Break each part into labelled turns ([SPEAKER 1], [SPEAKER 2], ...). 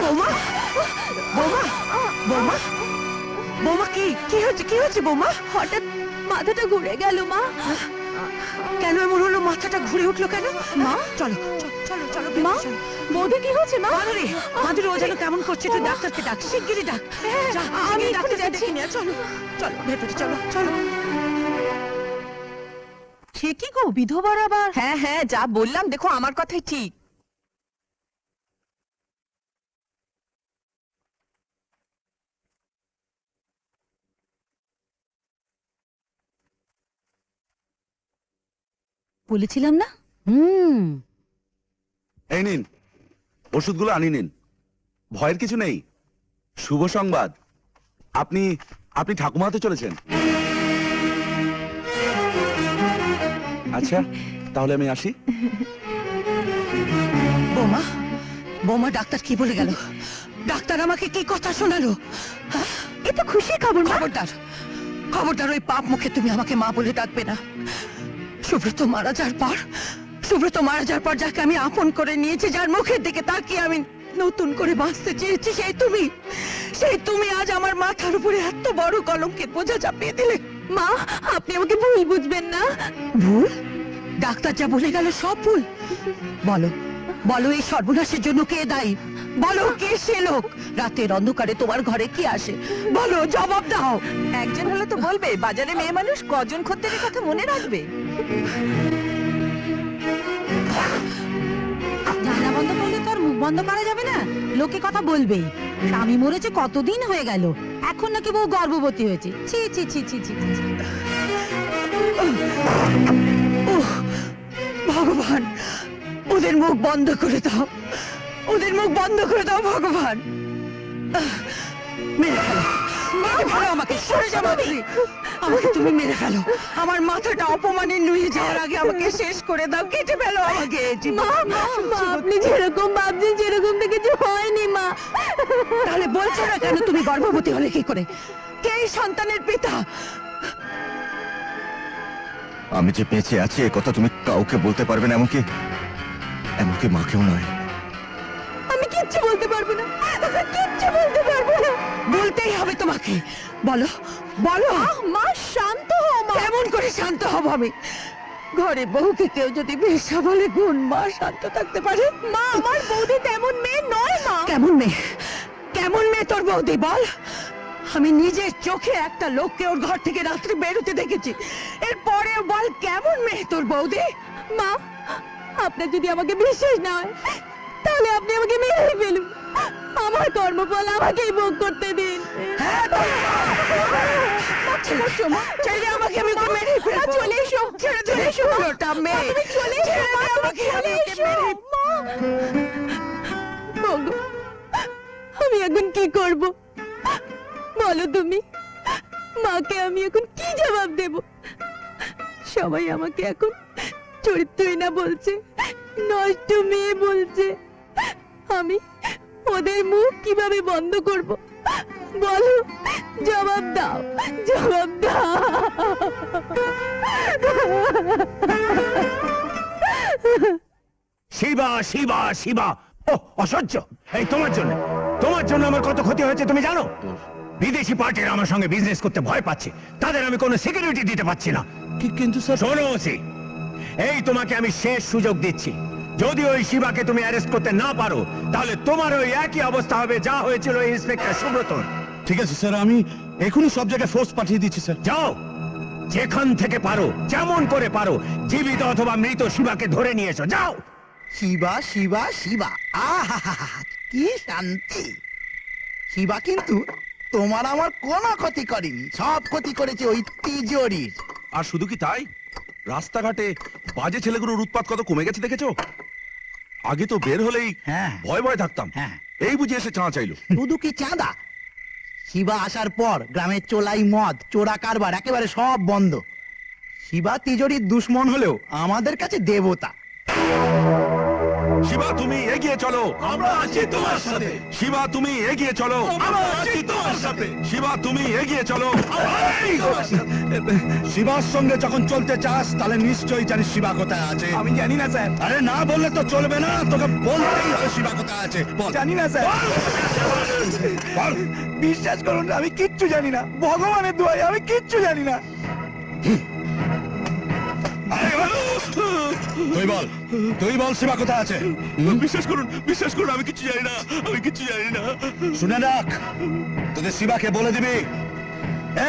[SPEAKER 1] বৌমা, বৌমা, বৌমা, বৌমা, কি কি হয়েছে বৌমা?
[SPEAKER 2] হঠাৎ মাথাটা ঘুরে গেল মা।
[SPEAKER 1] কেন এমন হলো? মাথাটা ঘুরে উঠলো কেন?
[SPEAKER 2] মা,
[SPEAKER 1] চলো চলো চলো
[SPEAKER 2] মা,
[SPEAKER 1] চলো।
[SPEAKER 2] বৌদি কি হচ্ছে মা?
[SPEAKER 1] মাধুরী, মাধুরী, ও যেন কেমন করছে, তুই ডাক্তারকে ডাক, শিগগিরই ডাক। যা,
[SPEAKER 2] আমি
[SPEAKER 1] শিগগিরই
[SPEAKER 2] এক্ষুনি
[SPEAKER 1] ডাক্তারকে
[SPEAKER 2] যাচ্ছি।
[SPEAKER 1] ডেকে নিয়ে আয়, চলো চলো ভেতরে চলো চলো।
[SPEAKER 2] সে কি গো, বিধবার আবার?
[SPEAKER 3] হ্যাঁ হ্যাঁ, যা বললাম দেখো আমার কথাই ঠিক।
[SPEAKER 2] বলেছিলাম না।
[SPEAKER 4] এই নিন, ওষুধগুলো আনি নিন। ভয়ের কিছু নেই। শুভ সংবাদ, আপনি আপনি ঠাকুমা হতে চলেছেন। আচ্ছা, তাহলে আমি আসি।
[SPEAKER 1] বৌমা, বৌমা, ডাক্তার কি বলে গেল? ডাক্তার আমাকে কি কথা শোনালো?
[SPEAKER 2] এ তো খুশি খবর মা।
[SPEAKER 1] খবরদার, খবরদার, ওই পাপ মুখে তুমি আমাকে মা বলে ডাকবে না। সুব্রত মারা যাওয়ার পর, সুব্রত মারা যাওয়ার পর যাকে আমি আপন করে নিয়েছি, যার মুখের দিকে তাকিয়ে আমি নতুন করে বাঁচতে চেয়েছি, সেই তুমি আজ আমার মাথার উপরে এত বড় কলঙ্কের বোঝা চাপিয়ে দিলে।
[SPEAKER 2] মা, আপনি আমাকে ভুল বুঝবেন না।
[SPEAKER 1] ভুল? ডাক্তার যা বলে গেল সব ভুল? বলো, বলো, এই সর্বনাশের জন্য কে দায়ী? বলো, কে সে লোক? রাতের অন্ধকারে তোমার ঘরে কি আসে? বলো, জবাব দাও।
[SPEAKER 3] একজন হলে তো বলবে, বাজারে মেয়ে মানুষ কজন খদ্দেরের কথা মনে রাখবে।
[SPEAKER 2] জানা বন্ধ করলে তো আর মুখ বন্ধ করা যাবে না, লোকে কথা বলবেই। স্বামী মরেছে কতদিন হয়ে গেল, এখন নাকি বউ গর্ভবতী হয়েছে। ছি ছি ছি ছি ছি ছি।
[SPEAKER 1] উহ, ভগবান, ওদের মুখ বন্ধ করে দাও, ওদের মুখ বন্ধ করে দাও ভগবান। মেরে ফেলো, মেরে ফেলো আমাকে, সরে যাও মাধুরী। আমাকে তুমি মেরে ফেলো, আমার মাথাটা অপমানে নুয়ে যাওয়ার আগে আমাকে শেষ করে দাও, কেটে ফেলো আমাকে।
[SPEAKER 2] মা, মা, মা, আপনি যেরকম ভাবছেন সেরকম তো কিছু হয়নি মা।
[SPEAKER 1] তাহলে বলছো না কেন তুমি গর্ভবতী হলে কি করে? কে এই সন্তানের পিতা?
[SPEAKER 5] আমি যে বেঁচে আছি এ কথা তুমি কাউকে বলতে পারবে না, এমনকি এমনকি মাকেও নয়।
[SPEAKER 2] আমি কিচ্ছু বলতে পারবো না, কিচ্ছু বলতে পারবো না।
[SPEAKER 1] বলতেই হবে তোমাকে। বলো, বলো।
[SPEAKER 2] মা, শান্ত হও মা।
[SPEAKER 1] কেমন করে শান্ত হব আমি? ঘরে বহুকে কেউ যদি বেশা বলে, গুণ মা শান্ত থাকতে পারে?
[SPEAKER 2] মা, আমার বৌদি তেমন মেয়ে নয় মা।
[SPEAKER 1] কেমন মেয়ে? কেমন মেয়ে তোর বৌদি, বল? আমি নিজের চোখে একটা লোককে ওর ঘর থেকে রাত্রে বেরোতে দেখেছি, এরপরেও বল কেমন মেয়ে তোর বৌদি?
[SPEAKER 2] মা, আপনার যদি আমাকে বিশ্বাস না হয় তাহলে আপনি আমাকে মেরেই ফেলুন, আমার কর্মফল আমাকেই ভোগ করতে দিন।
[SPEAKER 1] হ্যাঁ, ছেড়ে আমাকে, আমি ওকে মেরেই ফেলবো।
[SPEAKER 2] চলে এসো,
[SPEAKER 1] ছেড়ে দে,
[SPEAKER 2] চলে এসো মা।
[SPEAKER 1] ওটা মেয়ে।
[SPEAKER 2] তুমি চলে এসো
[SPEAKER 1] ছেড়ে
[SPEAKER 2] মা,
[SPEAKER 1] দে আমাকে, আমি ওকে
[SPEAKER 2] এসো,
[SPEAKER 1] মেরেই
[SPEAKER 2] মা। ওগো, আমি এখন কি করব বলো তুমি? মাকে আমি এখন কি জবাব দেব? সবাই আমাকে এখন চরিত্রহীনা বলছে, নষ্ট মেয়ে বলছে। আমি ওদের মুখ কিভাবে বন্ধ করব বলো? জবাব দাও, জবাব দাও।
[SPEAKER 6] শিবা শিবা শিবা, ও অসহ্য। এই তোমার জন্য আমার কত ক্ষতি হয়েছে তুমি জানো? বিদেশি পার্টিরা আমার সঙ্গে বিজনেস করতে ভয় পাচ্ছে, তাদের আমি কোনো সিকিউরিটি দিতে পারছি না।
[SPEAKER 4] কিন্তু স্যার,
[SPEAKER 6] শোনো ওসি, এই তোমাকে আমি শেষ সুযোগ দিচ্ছি। যদি ওই শিবাকে তুমি অ্যারেস্ট করতে না পারো, তাহলে তোমার ওই একই অবস্থা হবে যা হয়েছিল ইন্সপেক্টর সুব্রতর।
[SPEAKER 4] ঠিক আছে স্যার, আমি এখনই সব জায়গায় ফোর্স পাঠিয়ে দিচ্ছি স্যার।
[SPEAKER 6] যাও, যেখান থেকে পারো, যেমন করে পারো, জীবিত অথবা মৃত শিবাকে ধরে নিয়ে এসো, যাও।
[SPEAKER 7] শিবা শিবা শিবা, আহা কি শান্তি! শিবা কিন্তু তোমার আমার কোনো ক্ষতি করেনি, সব ক্ষতি করেছে ওই তিজোরির।
[SPEAKER 4] আর শুধু কি তাই, রাস্তাঘাটে বাজে ছেলেগুলোর উৎপাত কত কমে গেছে দেখেছো? আগে তো বের হলেই
[SPEAKER 7] হ্যাঁ।
[SPEAKER 4] ভয় ভয় থাকতাম,
[SPEAKER 7] হ্যাঁ।
[SPEAKER 4] এই বুঝে এসে চাঁদা চাইলো।
[SPEAKER 7] শুধু কি চাঁদা, শিবা আসার পর গ্রামের চোলাই মদ, চোরা কারবার একেবারে সব বন্ধ। শিবা তিজোরির দুশ্মন হলেও আমাদের কাছে দেবতা।
[SPEAKER 4] শিবা তুমি এগিয়ে চলো, আমরা আছি তোমার সাথে। শিবা তুমি এগিয়ে চলো, আমরা আছি তোমার সাথে। শিবা তুমি এগিয়ে চলো, শিবার সঙ্গে যখন চলতে চাস তাহলে নিশ্চয়ই জানিস শিবা কোথায় আছে।
[SPEAKER 7] আমি জানি না স্যার,
[SPEAKER 4] আরে না বললে তো চলবে না, তোকে বলতেই হবে শিবা কোথায় আছে। বল।
[SPEAKER 7] জানি না স্যার,
[SPEAKER 4] বল।
[SPEAKER 7] বিশ্বাস করুন আমি কিচ্ছু জানি না, ভগবানের দোয়াই আমি কিচ্ছু জানি না।
[SPEAKER 4] তুই বল শিবা কোথায় আছে। বিশ্বাস করুন আমি কিছু জানি না, আমি কিছু জানি না। শুনে রাখ, তোদের শিবাকে বলে দিবি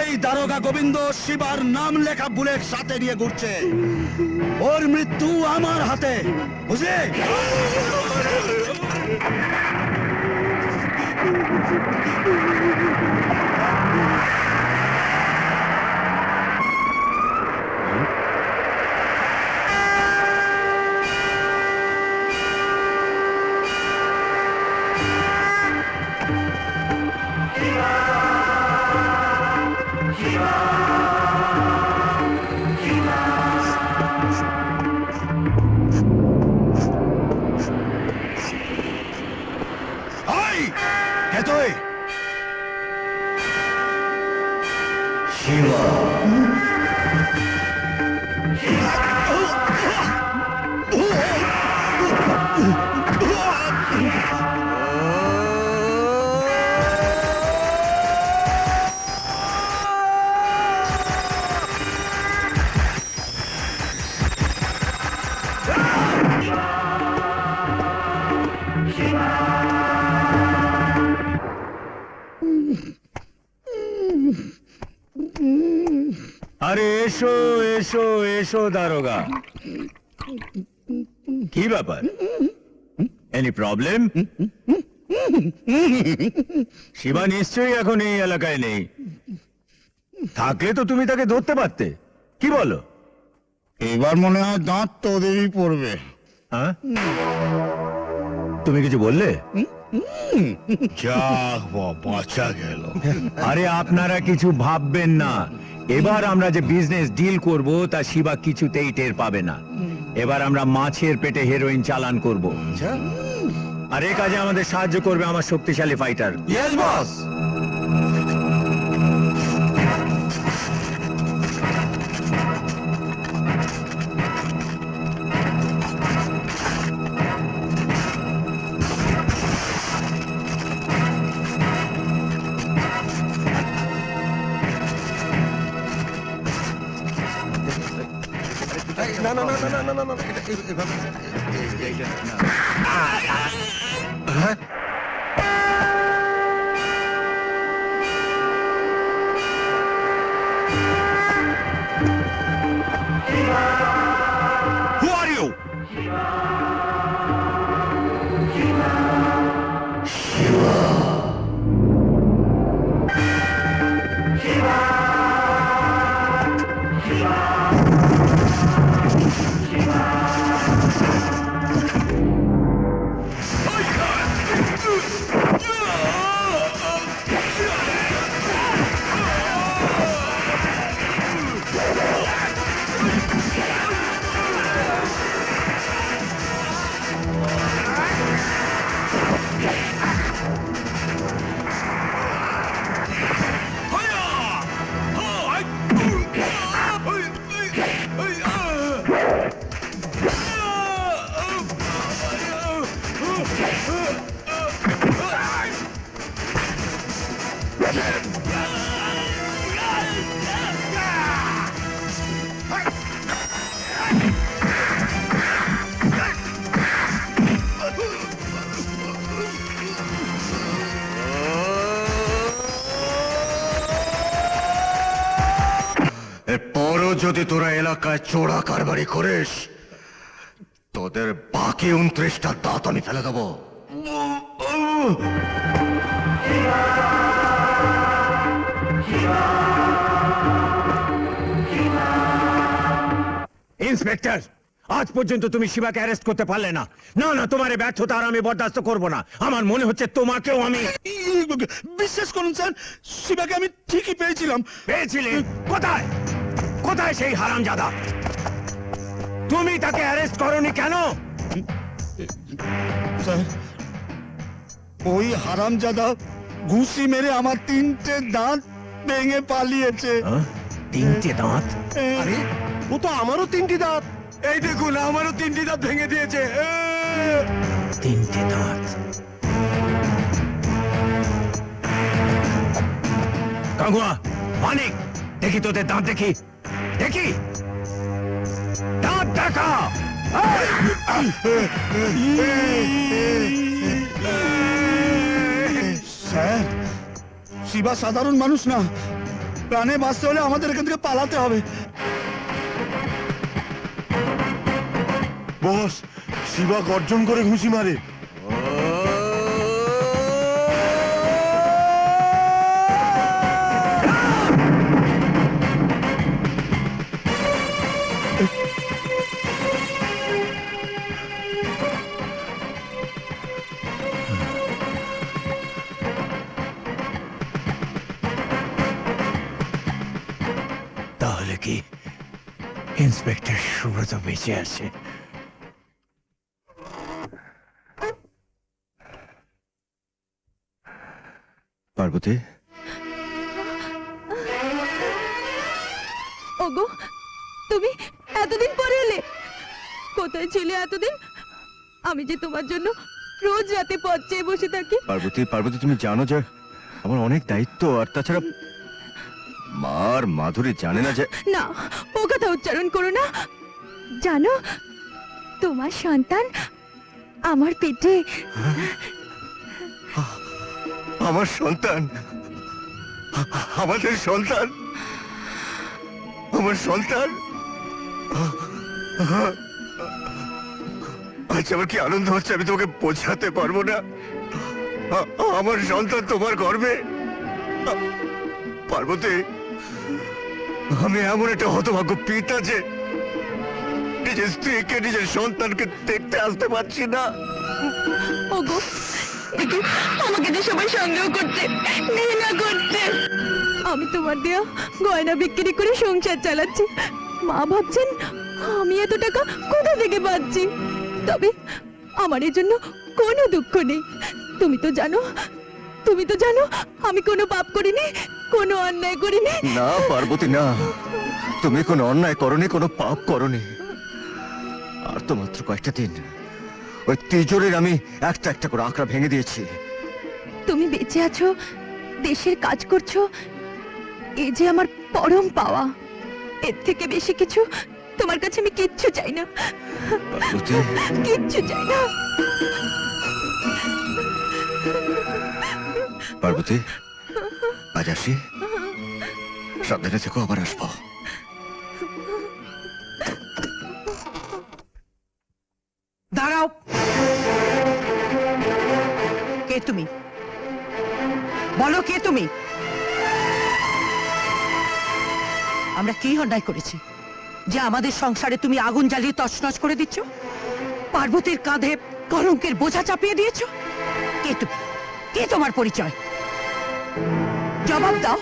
[SPEAKER 4] এই দারোগা গোবিন্দ শিবার নাম লেখা বুলেট সাথে নিয়ে ঘুরছে, ওর মৃত্যু আমার হাতে, বুঝলি? এই, কে তুই?
[SPEAKER 6] আরে এসো এসো এসো দারোগা, কি ব্যাপার? Any problem? শিবা নিশ্চয়ই এখন এই এলাকায় নেই, থাকলে তো তুমি তাকে ধরতে পারতে, কি বলো?
[SPEAKER 5] এবার মনে হয় দাঁত তো ওদেরই পড়বে।
[SPEAKER 6] হ্যাঁ, তুমি কিছু বললে?
[SPEAKER 5] যা বাঁচা গেল।
[SPEAKER 6] আরে আপনারা কিছু ভাববেন না, এবার আমরা যে বিজনেস ডিল করব তা শিবা কিছুতেই টের পাবে না। এবার আমরা মাছের পেটে হেরোইন চালান করব, আর এ কাজে আমাদের সাহায্য করবে আমার শক্তিশালী fighter.
[SPEAKER 4] Yes boss. Who are you?
[SPEAKER 5] এরপরও যদি তোরা এলাকায় চোরা কারবারি করিস, তোদের বাকি 29টা দাঁত আমি ফেলে দেবো।
[SPEAKER 6] ইন্সপেক্টর, আজ পর্যন্ত তুমি শিবাকে অ্যারেস্ট করতে পারলে না। না না, তোমার এই ব্যর্থতা আর আমি বরদাস্ত করব না। আমার মনে হচ্ছে তোমাকেও আমি।
[SPEAKER 4] বিশ্বাস করুন স্যার, শিবাকে আমি ঠিকই পেয়েছিলাম।
[SPEAKER 6] পেয়েছিলে? কোথায়? কোথায় সেই হারামজাদা? তুমি তাকে অ্যারেস্ট করনি কেন?
[SPEAKER 4] স্যার, ওই হারামজাদা ঘুষি মেরে আমার 3টে দাঁত ভেঙে পালিয়েছে।
[SPEAKER 6] হ্যাঁ? 3টে দাঁত?
[SPEAKER 4] আরে ও তো আমারও 3টি দাঁত, এই দেখুন আমারও 3টি দাঁত ভেঙে দিয়েছে।
[SPEAKER 6] 3টে দাঁত। কাঙ্গুয়া, মানিক, দেখি তোদের দাঁত, দেখি দেখি দাঁত দেখা।
[SPEAKER 4] স্যার, শিবা সাধারণ মানুষ না, প্রাণে বাঁচতে হলে আমাদের এখান থেকে পালাতে হবে। বস, শিবা গর্জন করে ঘুষি মারে।
[SPEAKER 6] তাহলে কি ইন্সপেক্টর সুব্রত বেঁচে আছে?
[SPEAKER 5] পার্বতী,
[SPEAKER 1] ওগো, তুমি এতদিন পরে এলে? কোথায় ছিলে এতদিন? আমি যে তোমার জন্য রোজ রাতে পথ চেয়ে বসে থাকি।
[SPEAKER 5] পার্বতী, পার্বতী, তুমি জানো যে আমার অনেক দায়িত্ব, আর তাছাড়া মার মাধুরী জানে না যে
[SPEAKER 1] না, ও কথা উচ্চারণ করো না। জানো, তোমার সন্তান আমার পেটে।
[SPEAKER 5] আমার সন্তান, আমাদের সন্তান, আমার সন্তান। আচ্ছা, আমার কি আনন্দ হচ্ছে আমি তোমাকে বোঝাতে পারবো না। আমার সন্তান তোমার গর্বে। পার্বতী, আমি এমন একটা হতভাগ্য পিতা যে নিজের স্ত্রীকে, নিজের সন্তানকে দেখতে আসতে পারছি না।
[SPEAKER 1] ওগো, আমাকে যে সবাই সন্দেহ করছে, ঘৃণা করছে। আমি তোমার দেয়া গয়না বিক্রি করে সংসার চালাচ্ছি। মা ভাবছেন আমি এত টাকা কোথা থেকে পাচ্ছি। তবে আমার এর জন্য কোনো দুঃখ নেই। তুমি তো জানো আমি কোনো পাপ করিনি, কোনো অন্যায় করিনি।
[SPEAKER 5] না পার্বতী, না, তুমি কোনো অন্যায় করনি, কোনো পাপ করনি। আর তো মাত্র কয়েকটা দিন, ওই তিজোরের আমি একটা একটা করে আঁকড়া ভেঙে দিয়েছি।
[SPEAKER 1] তুমি বেঁচে আছো, দেশের কাজ করছো, এই যে আমার পরম পাওয়া। এর থেকে বেশি কিছু তোমার কাছে আমি কিচ্ছু চাই না,
[SPEAKER 5] পার্বতী,
[SPEAKER 1] কিচ্ছু চাই না।
[SPEAKER 5] পার্বতী, আজ আসি, সাবধানে থেকো, আবার আসবো।
[SPEAKER 1] দাঁড়াও, কে তুমি? বলো, কে তুমি? আমরা কি অন্যায় করেছি যে আমাদের সংসারে তুমি আগুন জ্বালিয়ে তছনছ করে দিচ্ছ? পার্বতীর কাঁধে কলঙ্কের বোঝা চাপিয়ে দিয়েছ? কে তুমি? কে তোমার পরিচয়? জবাব দাও।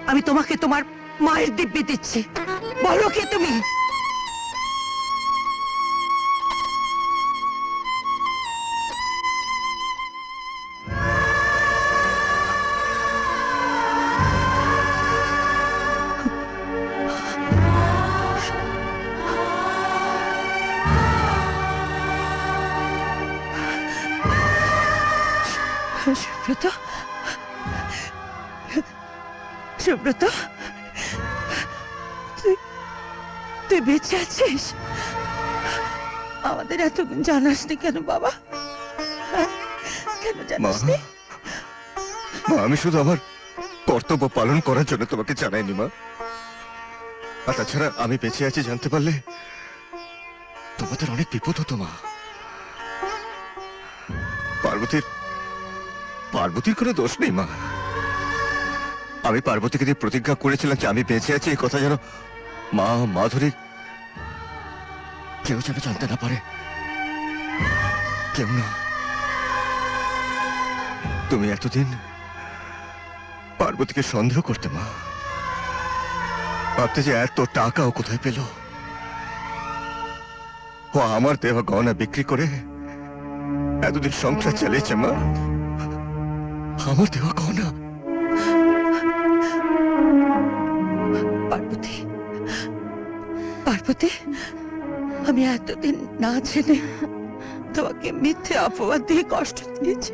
[SPEAKER 1] আমি তোমাকে তোমার মায়ের দিব্যি দিচ্ছি। বলো, কে তুমি? সুব্রত, সুব্রত, তুই বেঁচে আছিস? আমাদের এত জানাসনি কেন বাবা? কেন
[SPEAKER 5] মা,
[SPEAKER 1] জানাসনি?
[SPEAKER 5] মা, আমি শুধু আমার কর্তব্য পালন করার জন্য তোমাকে জানাইনি মা। আর তাছাড়া আমি বেঁচে আছি জানতে পারলে তোমাদের অনেক বিপদ হতো মা। পার্বতীর কোনো দোষ নেই মা। আমি পার্বতীকে দিয়ে প্রতিজ্ঞা করেছিলাম যে আমি বেঁচে আছি, এই কথা যেন মা, মাধুরী কেউ যেন জানতে না পারে, কেউ না। তুমি এতদিন পার্বতীকে সন্দেহ করতে মা, ভাবতে যে এত টাকাও কোথায় পেল। ও আমার দেওয়া গহনা বিক্রি করে এতদিন সংসার চালিয়েছে মা। আমার দেওয়া গহনা।
[SPEAKER 1] পার্বতী, পার্বতী, আমি এতদিন না জেনে তোমাকে মিথ্যে অপবাদ দিয়ে কষ্ট দিয়েছি।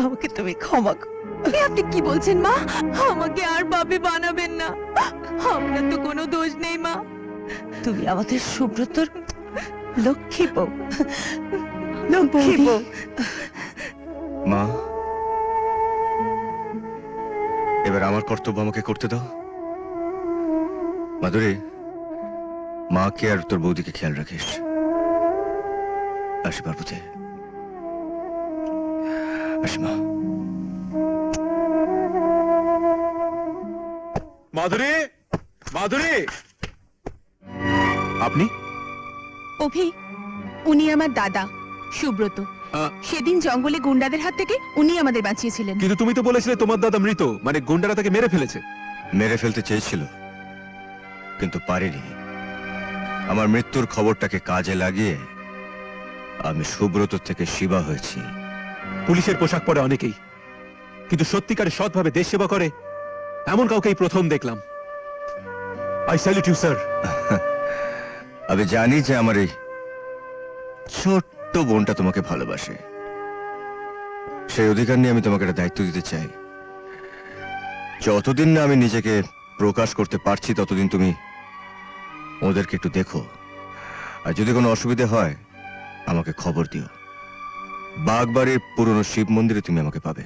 [SPEAKER 1] আমাকে তুমি ক্ষমা করো।
[SPEAKER 3] আপনি কি বলছেন মা? আমাকে আর বাপে বানাবেন না, আমরা তো কোনো দোষ নেই মা।
[SPEAKER 1] তুমি আমাদের সুব্রতর লক্ষ্মী বউ, লক্ষ্মী বউ।
[SPEAKER 5] মা, এবার আমার কর্তব্য আমাকে করতে দাও। মাধুরী, মাকে আর তোর বৌদিকে খেয়াল রাখিস। আসি পার্বতী, আসি মা।
[SPEAKER 8] মাধুরী, মাধুরী, আপনি?
[SPEAKER 3] অভি, উনি আমার দাদা সুব্রত। সেদিন জঙ্গলে গুন্ডাদের হাত থেকে উনি আমাদের বাঁচিয়েছিলেন।
[SPEAKER 8] কিন্তু তুমি তো বলেছিলে তোমার দাদা মৃত, মানে গুন্ডারা তাকে মেরে ফেলেছে।
[SPEAKER 5] মেরে ফেলতে চেয়েছিল, কিন্তু পারিনি। আমার মৃত্যুর খবরটাকে কাজে লাগিয়ে আমি সুব্রত থেকে শিবা হয়েছি।
[SPEAKER 8] পুলিশের পোশাক পরে অনেকেই, কিন্তু সত্যিকারে সৎভাবে দেশ সেবা করে এমন কাউকেই প্রথম দেখলাম। I salute you sir.
[SPEAKER 5] আমি জানি যে আমার এই ছোট্ট বোনটা তোমাকে ভালোবাসে। সেই অধিকার নিয়ে আমি তোমাকে একটা দায়িত্ব দিতে চাই। যতদিন না আমি নিজেকে প্রকাশ করতে পারছি ততদিন তুমি ওদেরকে একটু দেখো, আর যদি কোনো অসুবিধা হয় আমাকে খবর দিও। বাগবাড়ির পুরনো শিব মন্দিরে তুমি আমাকে পাবে।